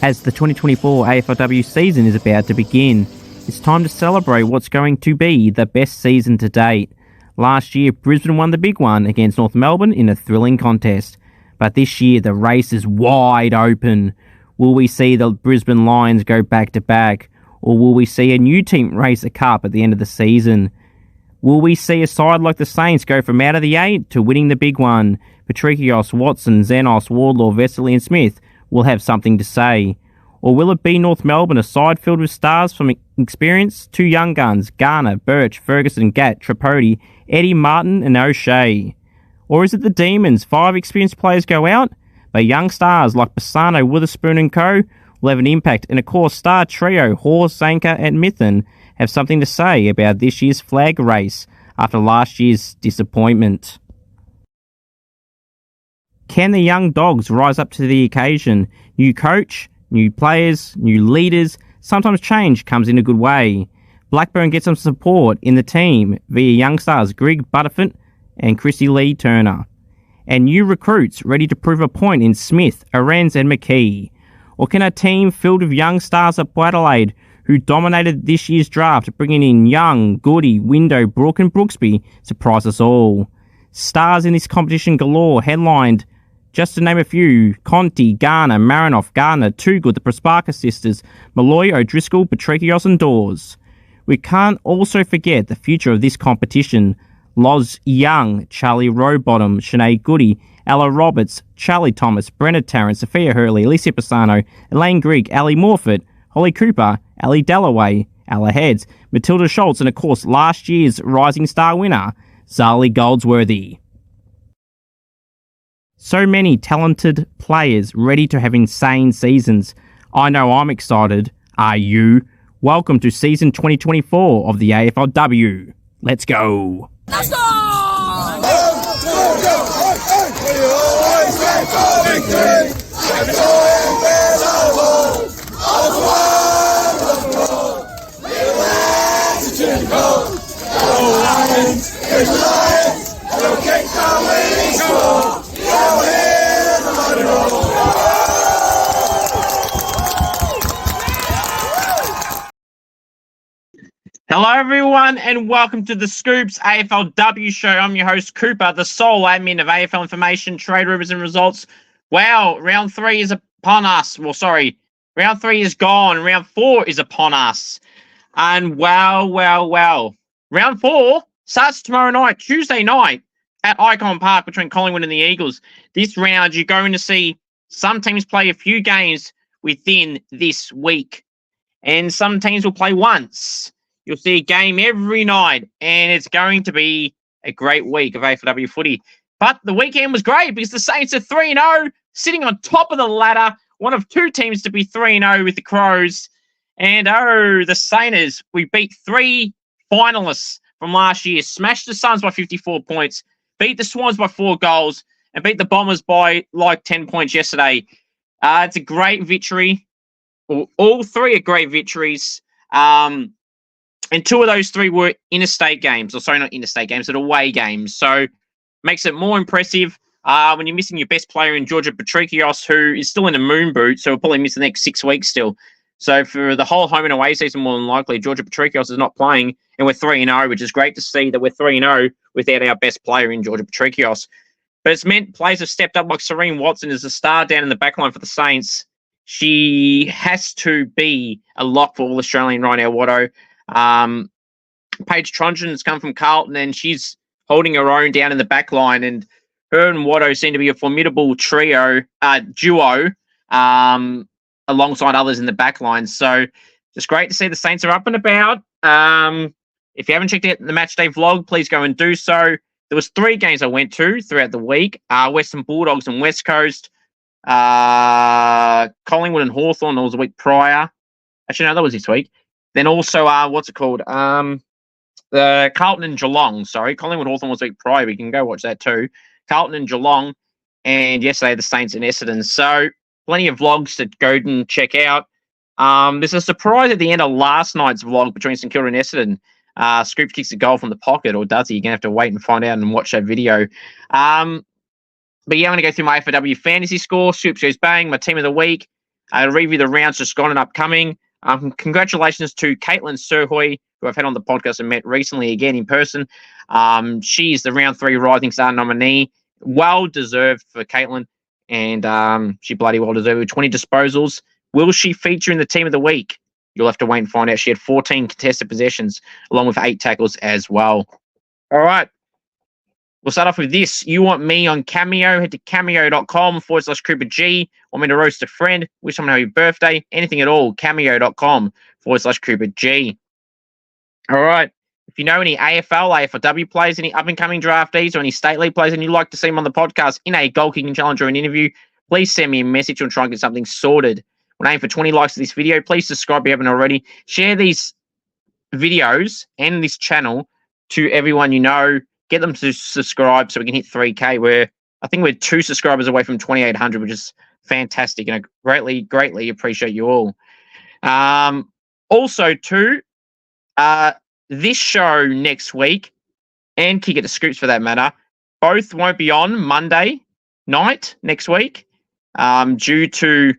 As the 2024 AFLW season is about to begin, it's time to celebrate what's going to be the best season to date. Last year, Brisbane won the big one against North Melbourne in a thrilling contest. But this year, the race is wide open. Will we see the Brisbane Lions go back-to-back? Or will we see a new team race a cup at the end of the season? Will we see a side like the Saints go from out of the 8 to winning the big one? Patrikios, Watson, Xenos, Wardlaw, Vesely and Smith will have something to say. Or will it be North Melbourne, a side filled with stars from experience? Two young guns, Garner, Birch, Ferguson, Gatt, Tripodi, Eddie, Martin and O'Shea. Or is it the Demons? 5 experienced players go out, but young stars like Bassano, Witherspoon and co will have an impact. And of course, star trio Horse, Zanker and Mithen have something to say about this year's flag race after last year's disappointment. Can the young dogs rise up to the occasion? New coach, new players, new leaders. Sometimes change comes in a good way. Blackburn gets some support in the team via young stars Greg Butterfint and Chrissy Lee Turner. And new recruits ready to prove a point in Smith, Arends and McKee. Or can a team filled with young stars at Adelaide who dominated this year's draft, bringing in Young, Goody, Window, Brooke and Brooksby, surprise us all? Stars in this competition galore, headlined, just to name a few, Conti, Garner, Marinoff, Gardner, Toogood, the Prosparka sisters, Malloy, O'Driscoll, Patrikios and Dawes. We can't also forget the future of this competition. Loz Young, Charlie Rowbottom, Sinead Goody, Ella Roberts, Charlie Thomas, Brenna Tarrant, Sophia Hurley, Alicia Pisano, Elaine Grigg, Ali Morford, Holly Cooper, Ali Dalloway, Ella Heads, Matilda Schultz, and of course last year's Rising Star winner, Zali Goldsworthy. So many talented players ready to have insane seasons. I know I'm excited. Are you? Welcome to season 2024 of the AFLW. Let's go! Let's go! We always wait for victory. Every time we're alone, all the world. We're ready to go. Go Lions, here's the Lions. We'll kick the winning score. Go here, the money roll. Hello everyone and welcome to the Scoops AFLW show. I'm your host Cooper, the sole admin of AFL information, trade rumours and results. Wow, round 3 is upon us. Well, sorry, round 3 is gone. Round 4 is upon us. And wow. Round 4 starts tomorrow night, Tuesday night, at Icon Park between Collingwood and the Eagles. This round, you're going to see some teams play a few games within this week. And some teams will play once. You'll see a game every night, and it's going to be a great week of AFLW footy. But the weekend was great because the Saints are 3-0, sitting on top of the ladder, one of 2 teams to be 3-0 with the Crows. And, the Saints, we beat 3 finalists from last year, smashed the Suns by 54 points, beat the Swans by 4 goals, and beat the Bombers by, 10 points yesterday. It's a great victory. All 3 are great victories. And 2 of those 3 were interstate games. Or sorry, not interstate games, but away games. So makes it more impressive when you're missing your best player in Georgia Patrikios, who is still in a moon boot, so we'll probably miss the next 6 weeks still. So for the whole home and away season, more than likely, Georgia Patrikios is not playing, and we're 3-0, which is great to see that we're 3-0 without our best player in Georgia Patrikios. But it's meant players have stepped up, like Serene Watson is a star down in the backline for the Saints. She has to be a lock for All-Australian right now, Watto. Paige Tronjan has come from Carlton, and she's holding her own down in the back line, and her and Watto seem to be a formidable duo, alongside others in the back line. So just great to see the Saints are up and about. If you haven't checked out the match day vlog, please go and do so. There was 3 games I went to throughout the week. Western Bulldogs and West Coast, Collingwood and Hawthorn, that was a week prior. Actually, no, that was this week. Then also, the Carlton and Geelong. Sorry, Collingwood Hawthorn was a week prior. We can go watch that too. Carlton and Geelong, and yesterday the Saints and Essendon. So plenty of vlogs to go and check out. There's a surprise at the end of last night's vlog between St Kilda and Essendon. Scoops kicks a goal from the pocket, or does he? You're going to have to wait and find out and watch that video. But yeah, I'm going to go through my AFLW fantasy score. Scoops goes bang, my team of the week. review the rounds just gone and upcoming. Congratulations to Caitlin Surhoy, who I've had on the podcast and met recently again in person. She's the round 3 Rising Star nominee. Well deserved for Caitlin, and she bloody well deserved with 20 disposals. Will she feature in the team of the week? You'll have to wait and find out. She had 14 contested possessions, along with 8 tackles as well. All right. We'll start off with this. You want me on Cameo? Head to cameo.com/CooperG. Want me to roast a friend? Wish someone happy birthday? Anything at all? Cameo.com/CooperG. All right. If you know any AFL, AFLW players, any up-and-coming draftees, or any state league players, and you'd like to see them on the podcast in a goal-kicking challenge or an interview, please send me a message and try and get something sorted. We're aiming for 20 likes to this video. Please subscribe if you haven't already. Share these videos and this channel to everyone you know. Get them to subscribe so we can hit 3K. I think we're 2 subscribers away from 2,800, which is fantastic, and I greatly appreciate you all. Also, too, this show next week, and Kick It to Scoops for that matter, both won't be on Monday night next week due to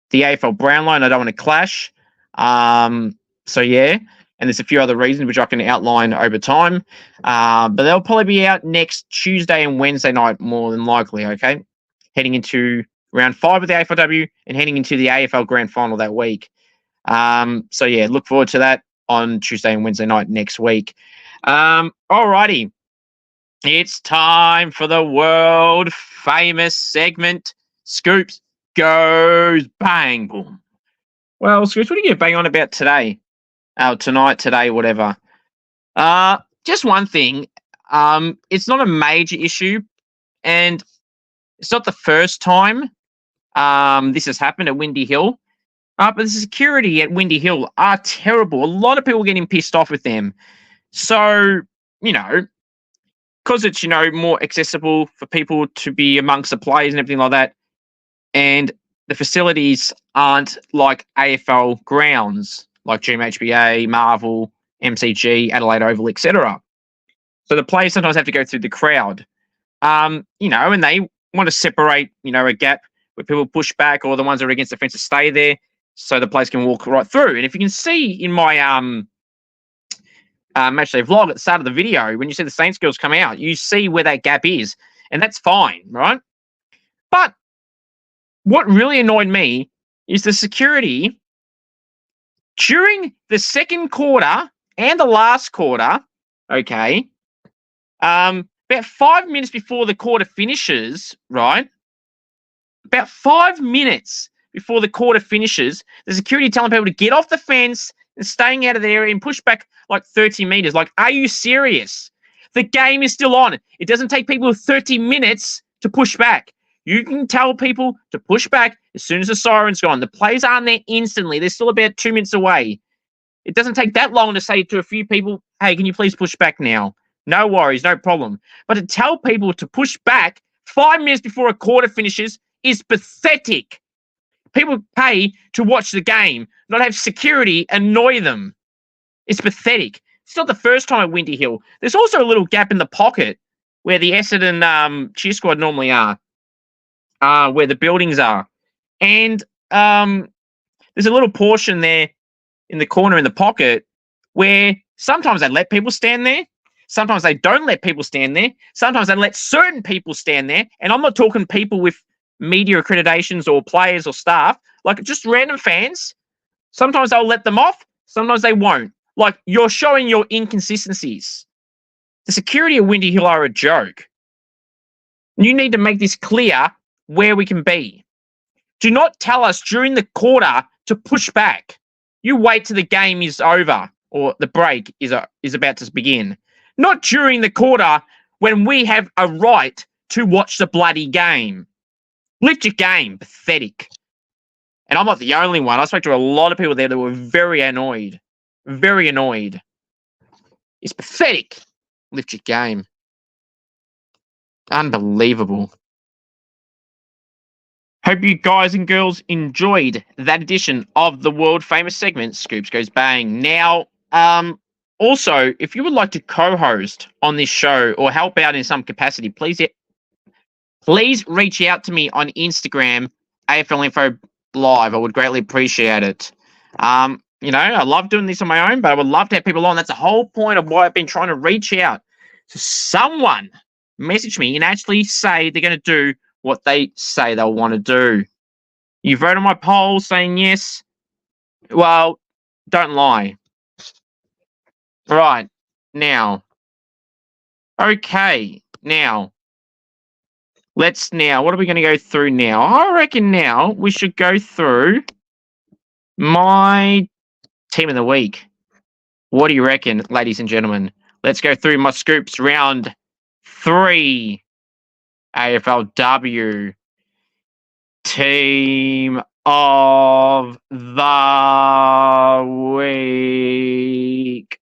the AFL Brownlow. I don't want to clash. So, yeah. And there's a few other reasons which I can outline over time. But they'll probably be out next Tuesday and Wednesday night, more than likely, okay? Heading into round 5 of the AFLW and heading into the AFL Grand Final that week. So, yeah, look forward to that on Tuesday and Wednesday night next week. Alrighty. It's time for the world-famous segment, Scoops Goes Bang Boom. Well, Scoops, what are you going to bang on about today? Tonight, today, whatever. Just one thing. It's not a major issue, and it's not the first time this has happened at Windy Hill. But the security at Windy Hill are terrible. A lot of people are getting pissed off with them. So, because it's, more accessible for people to be amongst the players and everything like that, and the facilities aren't like AFL grounds, like GMHBA, Marvel, MCG, Adelaide Oval, etc. So the players sometimes have to go through the crowd, and they want to separate, a gap where people push back or the ones that are against the fence to stay there so the players can walk right through. And if you can see in my matchday vlog at the start of the video, when you see the Saints girls come out, you see where that gap is, and that's fine, right? But what really annoyed me is the security during the second quarter and the last quarter, okay, about 5 minutes before the quarter finishes, right? About 5 minutes before the quarter finishes, the security telling people to get off the fence and staying out of the area and push back like 30 meters. Like, are you serious? The game is still on. It doesn't take people 30 minutes to push back. You can tell people to push back as soon as the siren's gone. The players aren't there instantly. They're still about 2 minutes away. It doesn't take that long to say to a few people, hey, can you please push back now? No worries, no problem. But to tell people to push back 5 minutes before a quarter finishes is pathetic. People pay to watch the game, not have security annoy them. It's pathetic. It's not the first time at Windy Hill. There's also a little gap in the pocket where the Essendon cheer squad normally are. Where the buildings are. And there's a little portion there in the corner in the pocket where sometimes they let people stand there. Sometimes they don't let people stand there. Sometimes they let certain people stand there. And I'm not talking people with media accreditations or players or staff, like just random fans. Sometimes they'll let them off. Sometimes they won't. Like, you're showing your inconsistencies. The security at Windy Hill are a joke. You need to make this clear where we can be. Do not tell us during the quarter to push back. You wait till the game is over or the break is about to begin. Not during the quarter when we have a right to watch the bloody game. Lift your game. Pathetic. And I'm not the only one. I spoke to a lot of people there that were very annoyed. Very annoyed. It's pathetic. Lift your game. Unbelievable. Hope you guys and girls enjoyed that edition of the world famous segment, Scoops Goes Bang. Now, also, if you would like to co-host on this show or help out in some capacity, please reach out to me on Instagram, AFL Info live. I would greatly appreciate it. I love doing this on my own, but I would love to have people on. That's the whole point of why I've been trying to reach out to someone, message me, and actually say they're going to do what they say they'll want to do. You vote on my poll saying yes. Well, don't lie. Right. Now. Okay. Now. What are we going to go through now? I reckon now we should go through my team of the week. What do you reckon, ladies and gentlemen? Let's go through my scoops round 3. AFLW team of the week.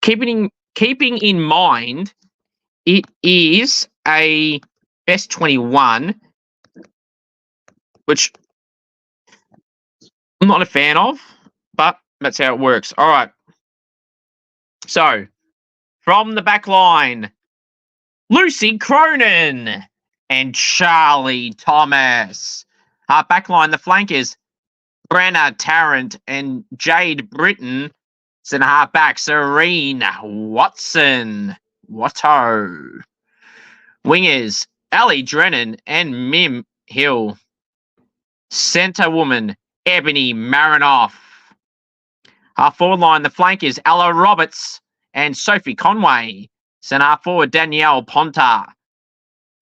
Keeping in mind, it is a best 21, which I'm not a fan of, but that's how it works. All right. So, from the back line, Lucy Cronin and Charlie Thomas. Back line, the flankers, Brenna Tarrant and Jade Britton. Centre half back, Serene Watson. Watto. Wingers, Ali Drennan and Mim Hill. Centre woman, Ebony Marinoff. Half forward line, the flankers, Ella Roberts and Sophie Conway. Centre half forward, Danielle Ponta.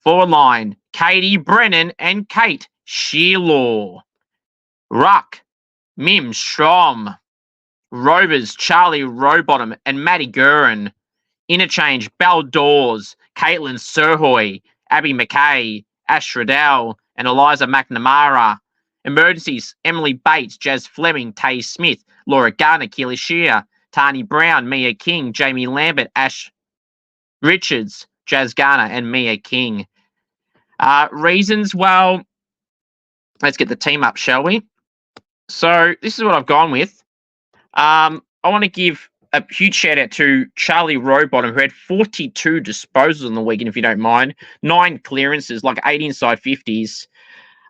Forward line, Katie Brennan and Kate Shearlaw. Ruck, Mim Strom. Rovers, Charlie Rowbottom and Maddie Gurin. Interchange, Belle Dawes, Caitlin Surhoy, Abby McKay, Ash Riddell, and Eliza McNamara. Emergencies, Emily Bates, Jazz Fleming, Tay Smith, Laura Garner, Keely Shear, Tani Brown, Mia King, Jamie Lambert, Ash Richards, Jazz Garner, and Mia King. Reasons, well, let's get the team up, shall we? So this is what I've gone with. I want to give a huge shout out to Charlie Rowbottom, who had 42 disposals on the weekend, if you don't mind. 9 clearances, like 8 inside 50s,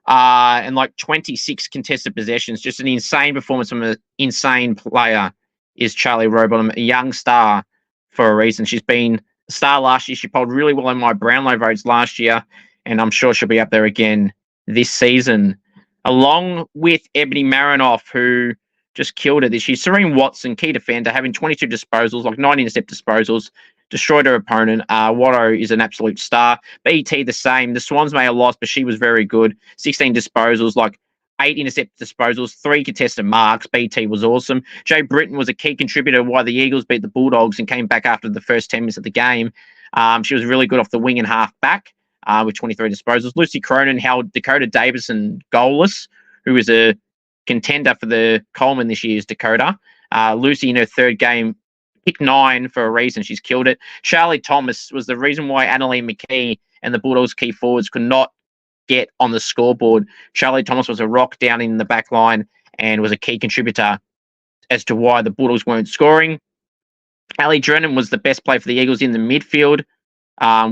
and like 26 contested possessions. Just an insane performance from an insane player is Charlie Rowbottom, a young star for a reason. She's been a star last year. She polled really well in my Brownlow votes last year, and I'm sure she'll be up there again this season, along with Ebony Marinoff, who just killed it this year. Serene Watson, key defender, having 22 disposals, like 9 intercept disposals, destroyed her opponent. Watto is an absolute star. BT the same. The Swans may have lost, but she was very good. 16 disposals, like 8 intercept disposals, 3 contested marks. BT was awesome. Jay Britton was a key contributor why the Eagles beat the Bulldogs and came back after the first 10 minutes of the game. She was really good off the wing and half back with 23 disposals. Lucy Cronin held Dakota Davison goalless, who was a contender for the Coleman this year's Dakota. Lucy in her 3rd game picked 9 for a reason. She's killed it. Charlie Thomas was the reason why Annalie McKee and the Bulldogs key forwards could not get on the scoreboard. Charlie Thomas was a rock down in the back line and was a key contributor as to why the Bulldogs weren't scoring. Ali Drennan was the best player for the Eagles in the midfield,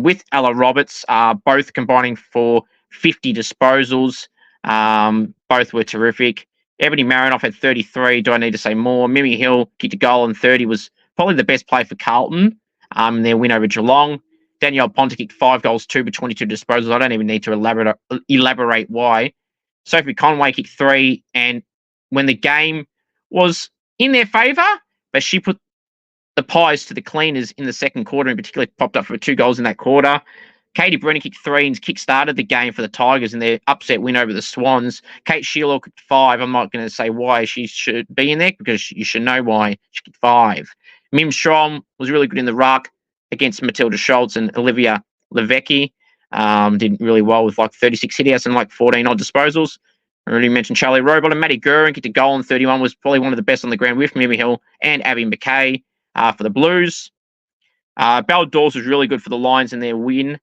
with Ella Roberts, both combining for 50 disposals. Both were terrific. Ebony Marinoff had 33. Do I need to say more? Mimi Hill kicked a goal, and 30 was probably the best play for Carlton in their win over Geelong. Danielle Ponta kicked 5 goals, 2 but 22 disposals. I don't even need to elaborate why. Sophie Conway kicked 3, and when the game was in their favour, but she put the pies to the cleaners in the second quarter, and particularly popped up for 2 goals in that quarter. Katie Brennan kicked 3 and kick-started the game for the Tigers in their upset win over the Swans. Kate Shearlaw kicked 5. I'm not going to say why she should be in there, because you should know why she kicked 5. Mim Strom was really good in the ruck against Matilda Schultz and Olivia Levecki. Did really well with like 36 hitouts and like 14 odd disposals. I already mentioned Charlie Rowbottom and Maddie Gurin kicked a goal in 31, was probably one of the best on the ground with Mimi Hill and Abby McKay for the Blues. Belle Dawes was really good for the Lions in their win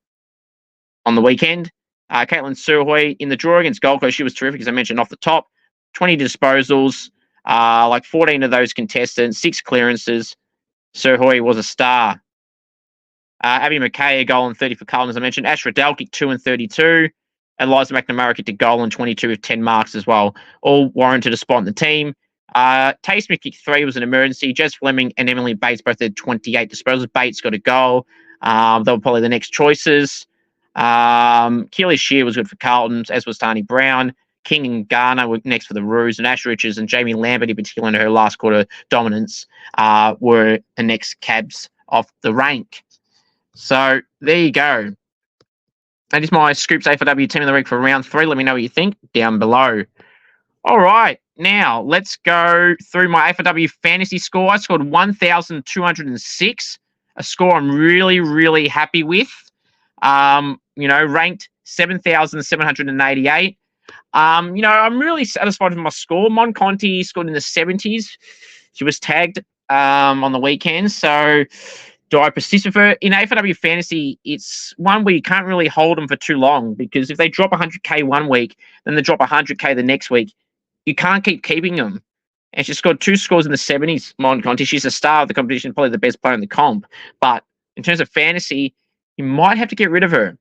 on the weekend. Caitlin Surhoy in the draw against Gold Coast, she was terrific, as I mentioned off the top. 20 disposals, like 14 of those contested, 6 clearances. Surhoy was a star. Abby McKay, a goal and 30 for Carlton, as I mentioned. Ash Riddell kicked 2 and 32. Eliza McNamara kicked a goal and 22 with 10 marks as well. All warranted a spot in the team. Taysmith kicked 3, was an emergency. Jess Fleming and Emily Bates both had 28 disposals. Bates got a goal. They were probably the next choices. Keely Shear was good for Carlton, as was Tani Brown. King and Garner were next for the Roos, and Ash Richards and Jamie Lambert, in particular, in her last quarter dominance, were the next cabs off the rank. So there you go. That is my Scoops AFLW team of the week for round 3. Let me know what you think down below. All right, now let's go through my AFLW fantasy score. I scored 1,206, a score I'm really, really happy with. Ranked 7,788. I'm really satisfied with my score. Mon Conti scored in the 70s. She was tagged on the weekend. So do I persist with her? In AFLW Fantasy, it's one where you can't really hold them for too long, because if they drop 100K one week, then they drop 100K the next week, you can't keep keeping them. And she scored 2 scores in the 70s, Mon Conti. She's a star of the competition, probably the best player in the comp. But in terms of fantasy, you might have to get rid of her.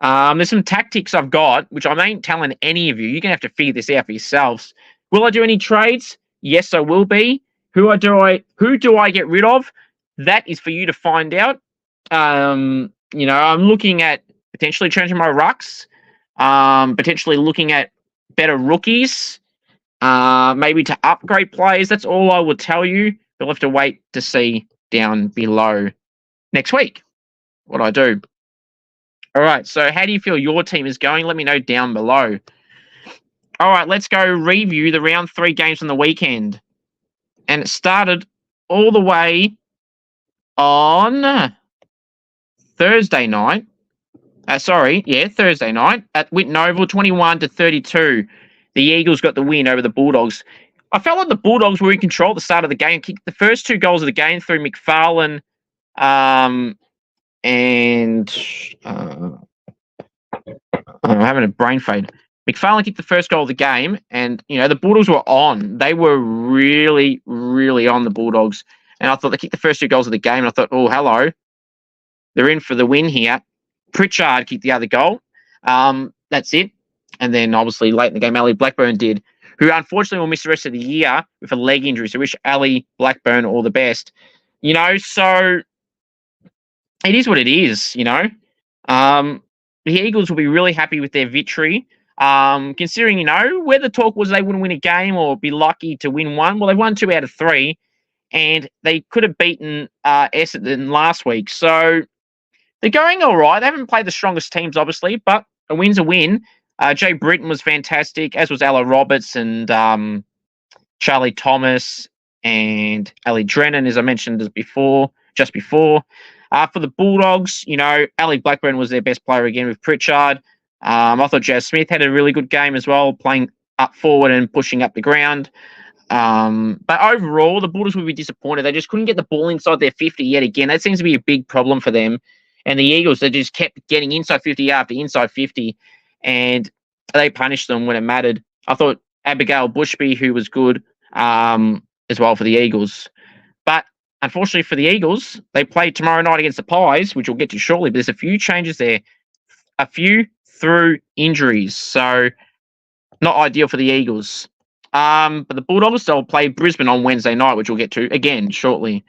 There's some tactics I've got, which I ain't telling any of you. You're going to have to figure this out for yourselves. Will I do any trades? Yes, I will be. Who do I get rid of? That is for you to find out. I'm looking at potentially changing my rucks, potentially looking at better rookies, maybe to upgrade players. That's all I will tell you. You'll have to wait to see down below next week what I do. All right, so how do you feel your team is going? Let me know down below. All right, let's go review the round 3 games on the weekend. And it started all the way on Thursday night. Thursday night at Whitten Oval, 21-32. The Eagles got the win over the Bulldogs. I felt like the Bulldogs were in control at the start of the game. Kicked the first 2 goals of the game through McFarlane and I'm having a brain fade. McFarlane kicked the first goal of the game, and the Bulldogs were on. They were really, really on, the Bulldogs. And I thought they kicked the first 2 goals of the game, and I thought, oh, hello, they're in for the win here. Pritchard kicked the other goal. That's it. And then obviously late in the game, Ali Blackburn did, who unfortunately will miss the rest of the year with a leg injury. So wish Ali Blackburn all the best. So it is what it is, The Eagles will be really happy with their victory. Considering, where the talk was they wouldn't win a game or be lucky to win one. Well, they won 2 out of 3, and they could have beaten Essendon last week. So they're going all right. They haven't played the strongest teams, obviously, but a win's a win. Jay Britton was fantastic, as was Ella Roberts and Charlie Thomas and Ali Drennan, as I mentioned just before. For the Bulldogs, Ali Blackburn was their best player again with Pritchard. I thought Jazz Smith had a really good game as well, playing up forward and pushing up the ground. But overall, the Bulldogs would be disappointed. They just couldn't get the ball inside their 50 yet again. That seems to be a big problem for them. And the Eagles, they just kept getting inside 50 after inside 50, and they punished them when it mattered. I thought Abigail Bushby, who was good as well for the Eagles. But unfortunately for the Eagles, they play tomorrow night against the Pies, which we'll get to shortly. But there's a few changes there, a few through injuries. So not ideal for the Eagles. But the Bulldogs, they'll play Brisbane on Wednesday night, which we'll get to again shortly.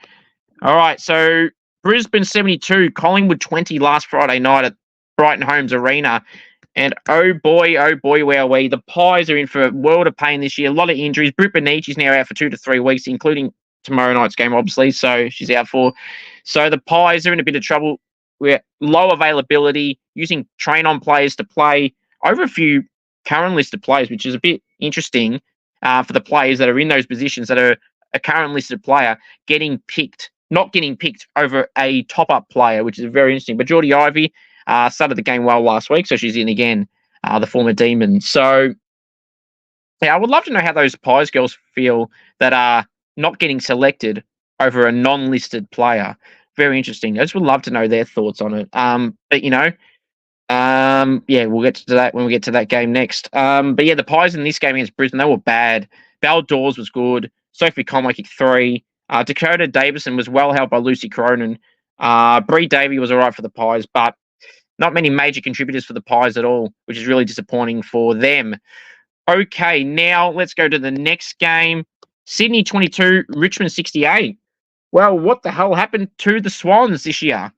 All right, so Brisbane 72, Collingwood 20 last Friday night at Brighton Homes Arena. And oh boy, wowee, the Pies are in for a world of pain this year. A lot of injuries. Britt Bonici's now out for 2 to 3 weeks, including tomorrow night's game, obviously. So she's out for. So the Pies are in a bit of trouble. We're low availability, using train-on players to play over a few current listed players, which is a bit interesting for the players that are in those positions that are a current listed player not getting picked over a top-up player, which is very interesting. But Geordie Ivey started the game well last week, so she's in again, the former Demon. So, yeah, I would love to know how those Pies girls feel that are not getting selected over a non-listed player. Very interesting. I just would love to know their thoughts on it. But we'll get to that when we get to that game next. But yeah, the Pies in this game against Brisbane, they were bad. Belle Dawes was good. Sophie Conway kicked 3. Dakota Davison was well helped by Lucy Cronin. Bree Davey was all right for the Pies, but not many major contributors for the Pies at all, which is really disappointing for them. Okay, now let's go to the next game. Sydney 22, Richmond 68. Well, what the hell happened to the Swans this year?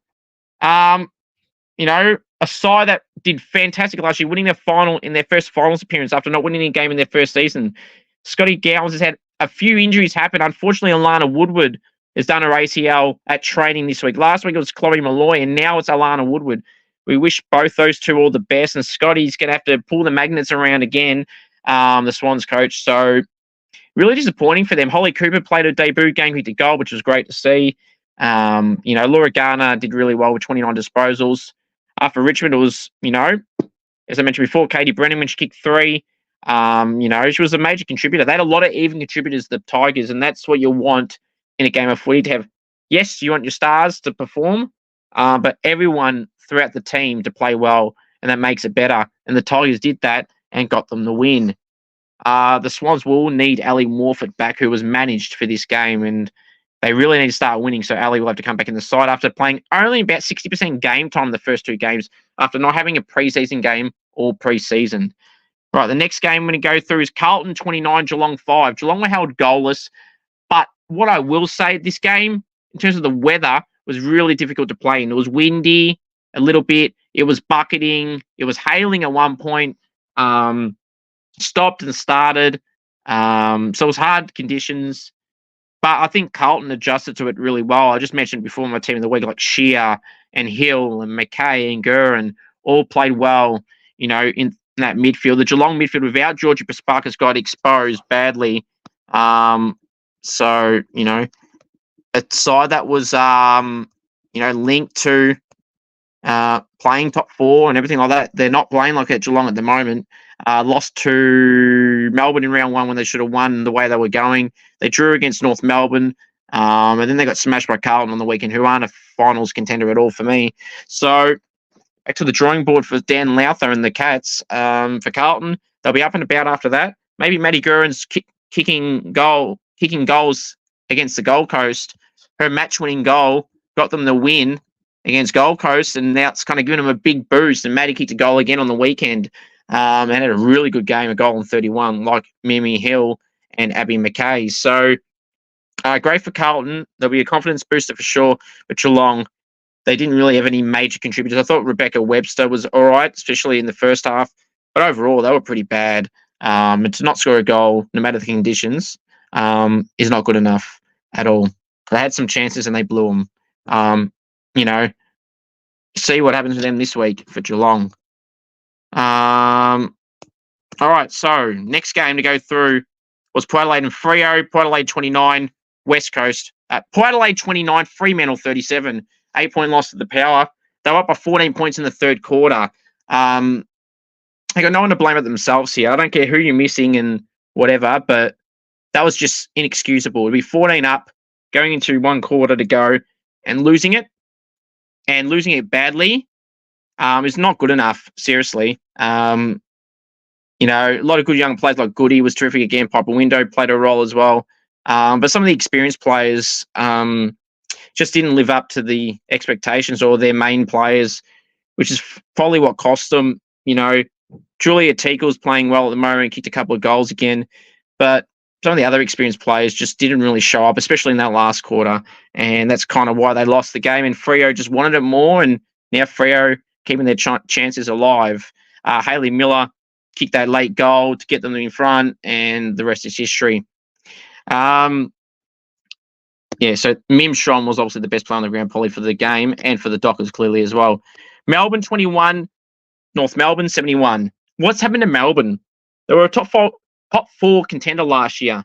You know, a side that did fantastic last year, winning their final in their first finals appearance after not winning a game in their first season. Scotty Gowans has had a few injuries happen. Unfortunately, Alana Woodward has done her ACL at training this week. Last week it was Chloe Malloy, and now it's Alana Woodward. We wish both those two all the best, and Scotty's going to have to pull the magnets around again, the Swans coach. So really disappointing for them. Holly Cooper played her debut game, hit the goal, which was great to see. You know, Laura Garner did really well with 29 disposals. For Richmond, it was, you know, as I mentioned before, Katie Brennan when she kicked 3. You know, she was a major contributor. They had a lot of even contributors, the Tigers, and that's what you want in a game of footy to have. Yes, you want your stars to perform, but everyone throughout the team to play well, and that makes it better. And the Tigers did that and got them the win. The Swans will need Ali Morfitt back, who was managed for this game, and they really need to start winning. So Ali will have to come back in the side after playing only about 60% game time the first 2 games, after not having a preseason game all preseason. Right, the next game I'm going to go through is Carlton 29, Geelong 5. Geelong were held goalless, but what I will say, this game, in terms of the weather, was really difficult to play in. It was windy a little bit. It was bucketing. It was hailing at one point. Stopped and started. So it was hard conditions. But I think Carlton adjusted to it really well. I just mentioned before my team of the week, like Shear and Hill and McKay and Gurin all played well, you know, in that midfield. The Geelong midfield without Georgie Pasparkas got exposed badly. So, you know, a side that was, you know, linked to playing top 4 and everything like that. They're not playing like at Geelong at the moment. Lost to Melbourne in round 1 when they should have won the way they were going. They drew against North Melbourne, and then they got smashed by Carlton on the weekend, who aren't a finals contender at all for me. So back to the drawing board for Dan Lowther and the Cats. For Carlton, they'll be up and about after that. Maybe Maddie Gurin's kicking goals against the Gold Coast. Her match-winning goal got them the win against Gold Coast, and now it's kind of given them a big boost. And Maddie kicked a goal again on the weekend. And had a really good game, a goal in 31, like Mimi Hill and Abby McKay. So great for Carlton. There'll be a confidence booster for sure. But Geelong, they didn't really have any major contributors. I thought Rebecca Webster was all right, especially in the first half. But overall, they were pretty bad. And to not score a goal, no matter the conditions, is not good enough at all. They had some chances and they blew them. You know, see what happens to them this week for Geelong. All right, so next game to go through was Port Adelaide and Freo. Port Adelaide 29, West Coast. Port Adelaide 29, Fremantle 37. 8-point loss to the Power. They were up by 14 points in the third quarter. They got no one to blame at themselves here. I don't care who you're missing and whatever, but that was just inexcusable. To be 14 up, going into 1 quarter to go, and losing it badly, is not good enough, seriously. You know, a lot of good young players like Goody was terrific again. Piper Window played a role as well. But some of the experienced players just didn't live up to the expectations, or their main players, which is probably what cost them. You know, Julia Teagle's playing well at the moment, kicked a couple of goals again. But some of the other experienced players just didn't really show up, especially in that last quarter. And that's kind of why they lost the game. And Freo just wanted it more. And now Freo keeping their chances alive. Hayley Miller kicked that late goal to get them in front, and the rest is history. So Mim Shron was obviously the best player on the ground, probably for the game, and for the Dockers clearly as well. Melbourne 21, North Melbourne 71. What's happened to Melbourne? They were a top four contender last year,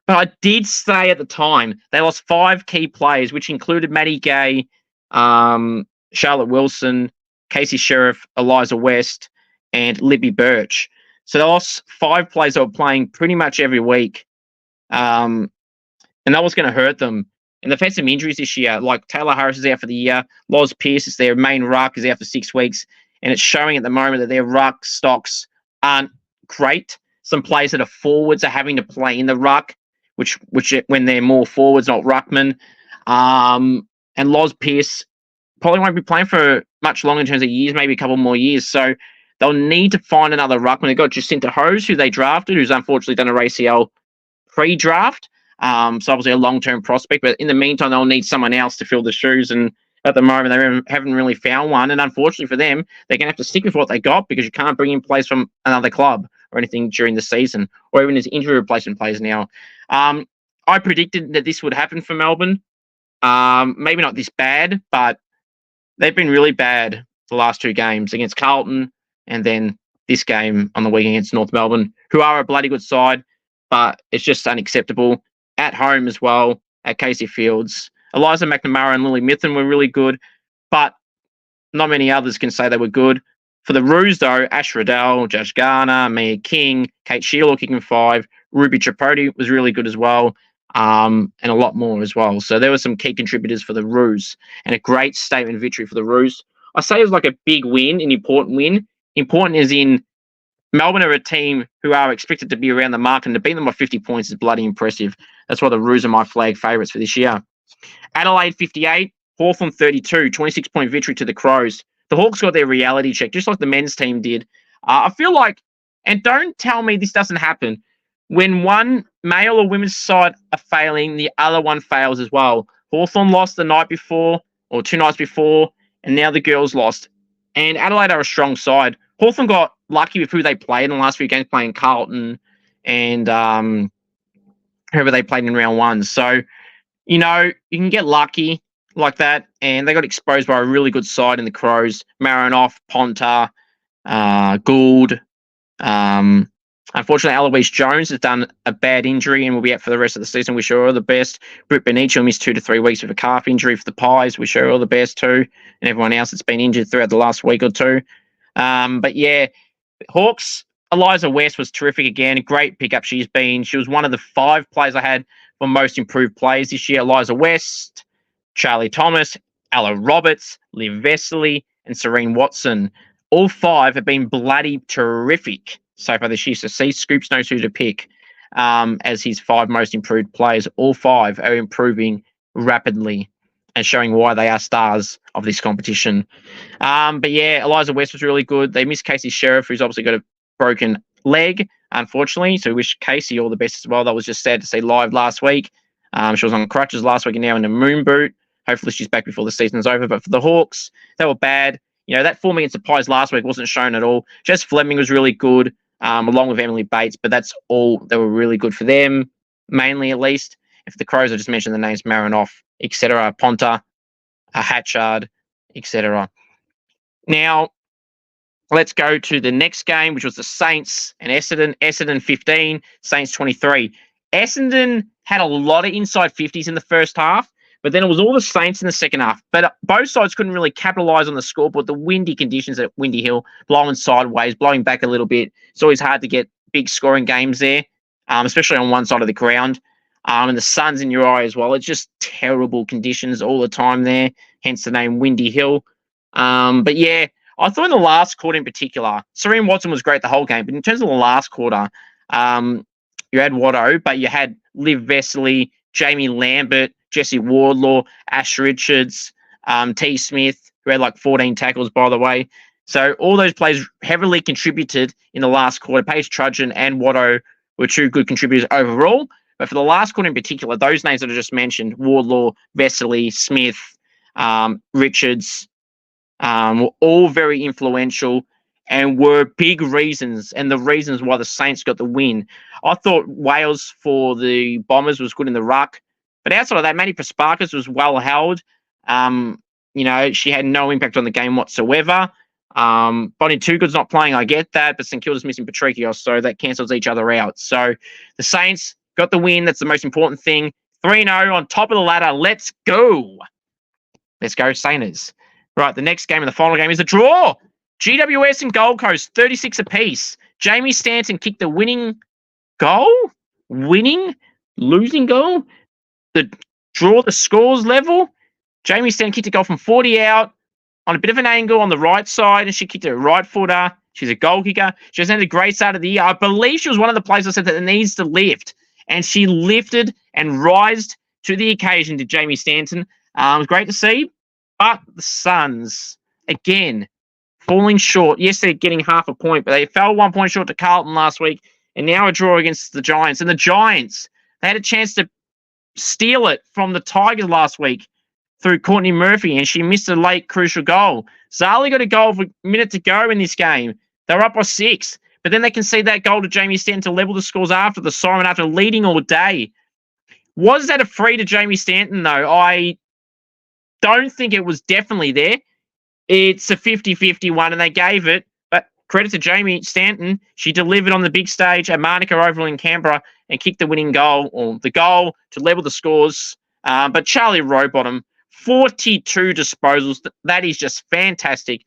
but I did say at the time they lost 5 key players, which included Maddie Gay, Charlotte Wilson, Casey Sheriff, Eliza West, and Libby Birch. So they lost 5 players that were playing pretty much every week. And that was going to hurt them. And they've had some injuries this year, like Taylor Harris is out for the year. Loz Pierce is their main ruck, is out for 6 weeks. And it's showing at the moment that their ruck stocks aren't great. Some players that are forwards are having to play in the ruck, which when they're more forwards, not ruckmen. And Loz Pierce probably won't be playing for much longer in terms of years, maybe a couple more years. So they'll need to find another ruckman. They've got Jacinta Hose, who they drafted, who's unfortunately done a ACL pre-draft. So obviously a long-term prospect. But in the meantime, they'll need someone else to fill the shoes. And at the moment, they haven't really found one. And unfortunately for them, they're going to have to stick with what they got because you can't bring in players from another club or anything during the season, or even as injury replacement players now. I predicted that this would happen for Melbourne. Maybe not this bad, but they've been really bad the last two games against Carlton and then this game on the weekend against North Melbourne, who are a bloody good side, but it's just unacceptable. At home as well, at Casey Fields. Eliza McNamara and Lily Mithun were really good, but not many others can say they were good. For the Roos, though, Ash Riddell, Josh Garner, Mia King, Kate Sheila kicking 5, Ruby Tripodi was really good as well, and a lot more as well. So there were some key contributors for the Roos, and a great statement victory for the Roos. I say it was like a big win, an important win. Important as in Melbourne are a team who are expected to be around the mark, and to beat them by 50 points is bloody impressive. That's why the Roos are my flag favourites for this year. Adelaide 58, Hawthorn 32, 26-point victory to the Crows. The Hawks got their reality check, just like the men's team did. I feel like, and don't tell me this doesn't happen, when one male or women's side are failing, the other one fails as well. Hawthorn lost the night before, or 2 nights before, and now the girls lost. And Adelaide are a strong side. Hawthorn got lucky with who they played in the last few games, playing Carlton and whoever they played in round 1. So, you know, you can get lucky like that, and they got exposed by a really good side in the Crows. Marinoff, Ponta, Gould. Unfortunately, Eloise Jones has done a bad injury and will be out for the rest of the season. Wish her all the best. Britt Benici will miss 2 to 3 weeks with a calf injury for the Pies. Wish her all the best too, and everyone else that's been injured throughout the last week or two. But yeah, Hawks, Eliza West was terrific again. Great pickup she's been. She was one of the 5 players I had for most improved players this year. Eliza West, Charlie Thomas, Ella Roberts, Liv Vesely, and Serene Watson. All 5 have been bloody terrific so far this year. So see, Scoops knows who to pick as his 5 most improved players. All 5 are improving rapidly and showing why they are stars of this competition. But yeah, Eliza West was really good. They missed Casey Sheriff, who's obviously got a broken leg, unfortunately. So we wish Casey all the best as well. That was just sad to see live last week. She was on crutches last week and now in a moon boot. Hopefully she's back before the season's over. But for the Hawks, they were bad. You know, that form against the Pies last week wasn't shown at all. Jess Fleming was really good, along with Emily Bates, but that's all. They were really good for them, mainly at least. If the Crows, I just mentioned the names Marinoff, etc., Ponta, Hatchard, etc. Now, let's go to the next game, which was the Saints and Essendon. Essendon 15, Saints 23. Essendon had a lot of inside 50s in the first half, but then it was all the Saints in the second half. But both sides couldn't really capitalise on the scoreboard. The windy conditions at Windy Hill, blowing sideways, blowing back a little bit. It's always hard to get big scoring games there, especially on one side of the ground. And the sun's in your eye as well. It's just terrible conditions all the time there, hence the name Windy Hill. But yeah, I thought in the last quarter in particular, Serene Watson was great the whole game, but in terms of the last quarter, you had Watto, but you had Liv Vesely, Jamie Lambert, Jessie Wardlaw, Ash Richards, T. Smith, who had like 14 tackles, by the way. So all those players heavily contributed in the last quarter. Paige Trudgeon and Watto were 2 good contributors overall. But for the last quarter in particular, those names that I just mentioned, Wardlaw, Vesely, Smith, Richards, were all very influential and were big reasons, and the reasons why the Saints got the win. I thought Wales for the Bombers was good in the ruck, but outside of that, Maddie Prasparkas was well held. You know, she had no impact on the game whatsoever. Bonnie Toogood's not playing, I get that, but St Kilda's missing Patrikios, so that cancels each other out. So the Saints got the win. That's the most important thing. 3-0 on top of the ladder. Let's go. Let's go, Saints. Right, the next game and the final game is a draw. GWS and Gold Coast, 36 apiece. Jamie Stanton kicked the winning goal? Losing goal? The draw the scores level. Jamie Stanton kicked a goal from 40 out on a bit of an angle on the right side, and she kicked it a right footer. She's a goal kicker. She has had a great start of the year. I believe she was one of the players I said that needs to lift, and she lifted and rised to the occasion to Jamie Stanton. It was great to see. But the Suns, again, falling short. Yes, they're getting half a point, but they fell 1 point short to Carlton last week, and now a draw against the Giants. And the Giants, they had a chance to steal it from the Tigers last week through Courtney Murphy, and she missed a late crucial goal. Zali got a goal with a minute to go in this game. They were up by 6, but then they conceded that goal to Jamie Stanton to level the scores after the siren, after leading all day. Was that a free to Jamie Stanton, though? I don't think it was definitely there. It's a 50-50 one, and they gave it. But credit to Jamie Stanton. She delivered on the big stage at Manuka Oval in Canberra and kicked the winning goal, or the goal to level the scores. But Charlie Rowbottom, 42 disposals. That is just fantastic.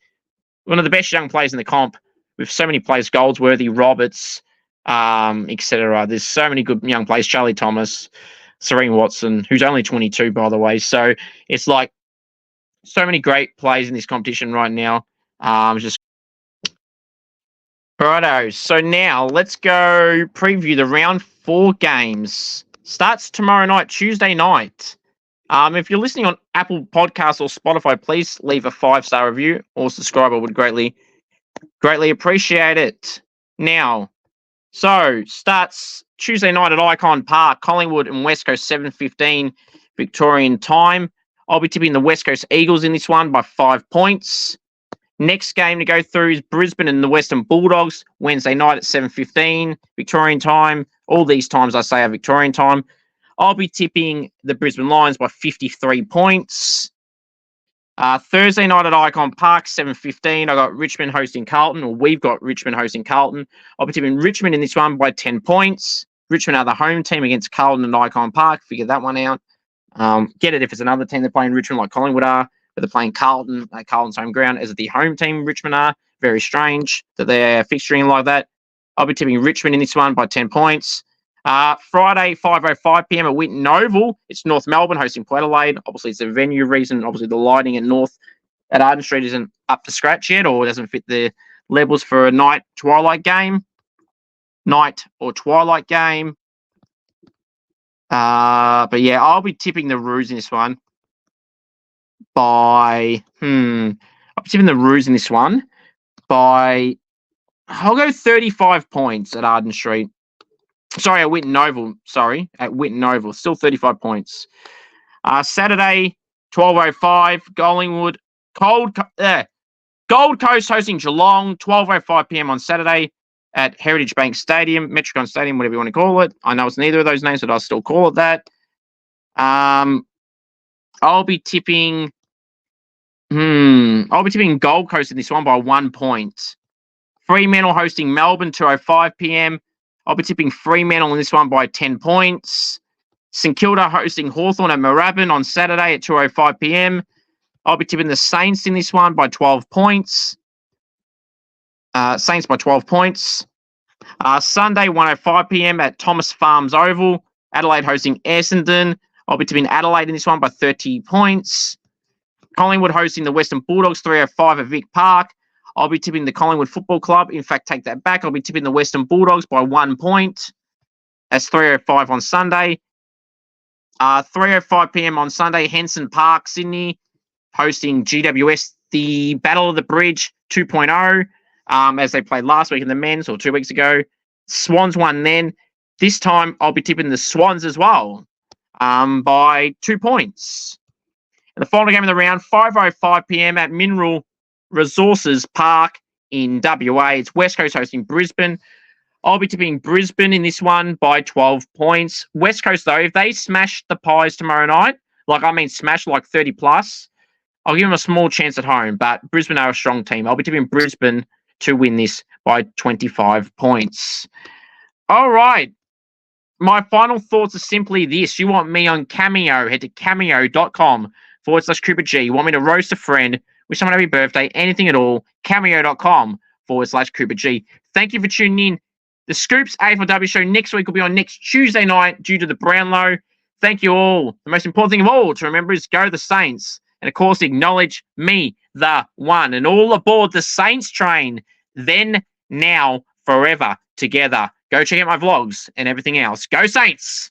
One of the best young players in the comp, with so many players, Goldsworthy, Roberts, etc. There's so many good young players. Charlie Thomas, Serene Watson, who's only 22, by the way. So it's like so many great players in this competition right now. Just righto. So now let's go preview the round 4 games. Starts tomorrow night, Tuesday night. If you're listening on Apple Podcasts or Spotify, please leave a 5-star review or subscribe. I would greatly appreciate it. Now, so starts Tuesday night at Icon Park, Collingwood and West Coast, 7:15 Victorian time. I'll be tipping the West Coast Eagles in this one by 5 points. Next game to go through is Brisbane and the Western Bulldogs, Wednesday night at 7:15 Victorian time. All these times I say are Victorian time. I'll be tipping the Brisbane Lions by 53 points. Thursday night at Icon Park, 7:15. I got Richmond hosting Carlton, or we've got Richmond hosting Carlton. I'll be tipping Richmond in this one by 10 points. Richmond are the home team against Carlton and Icon Park. Figure that one out. Get it if it's another team they're playing Richmond like Collingwood are, but they're playing Carlton at Carlton's home ground as the home team Richmond are. Very strange that they're fixturing like that. I'll be tipping Richmond in this one by 10 points. Friday, 5:05 p.m. at Winton Oval. It's North Melbourne hosting Port Adelaide. Obviously, it's a venue reason. Obviously, the lighting at North at Arden Street isn't up to scratch yet, or doesn't fit the levels for a night or twilight game. But yeah, I'll be tipping the Roos in this one by I'll be tipping the Roos in this one by, I'll go 35 points at Arden Street. Sorry, at Winton Oval. Still 35 points. Saturday, 12:05, Collingwood, Gold Coast hosting Geelong, 12:05 p.m. on Saturday at Heritage Bank Stadium, Metricon Stadium, whatever you want to call it. I know it's neither of those names, but I'll still call it that. I'll be tipping Gold Coast in this one by 1 point. Fremantle hosting Melbourne, 2:05 p.m. I'll be tipping Fremantle in this one by 10 points. St Kilda hosting Hawthorn at Moorabbin on Saturday at 2:05 p.m. I'll be tipping the Saints in this one by 12 points. Saints by 12 points. Sunday, 1:05 p.m. at Thomas Farms Oval. Adelaide hosting Essendon. I'll be tipping Adelaide in this one by 30 points. Collingwood hosting the Western Bulldogs, 3:05 at Vic Park. I'll be tipping the Collingwood Football Club. In fact, take that back. I'll be tipping the Western Bulldogs by 1 point. That's 3:05 on Sunday. 3:05 p.m. on Sunday, Henson Park, Sydney, hosting GWS, the Battle of the Bridge 2.0, as they played last week in the men's, or 2 weeks ago. Swans won then. This time, I'll be tipping the Swans as well by 2 points. And the final game of the round, 5:05 p.m. at Mineral Resources Park in WA. It's West Coast hosting Brisbane. I'll be tipping Brisbane in this one by 12 points. West Coast, though, if they smash the Pies tomorrow night, smash like 30 plus, I'll give them a small chance at home. But Brisbane are a strong team. I'll be tipping Brisbane to win this by 25 points. All right. My final thoughts are simply this. You want me on Cameo, head to cameo.com/Cooper G. You want me to roast a friend, wish someone happy birthday, anything at all, cameo.com/Cooper G. Thank you for tuning in. The Scoops AFLW show next week will be on next Tuesday night due to the Brownlow. Thank you all. The most important thing of all to remember is go the Saints. And of course, acknowledge me, the one, and all aboard the Saints train. Then, now, forever, together. Go check out my vlogs and everything else. Go Saints!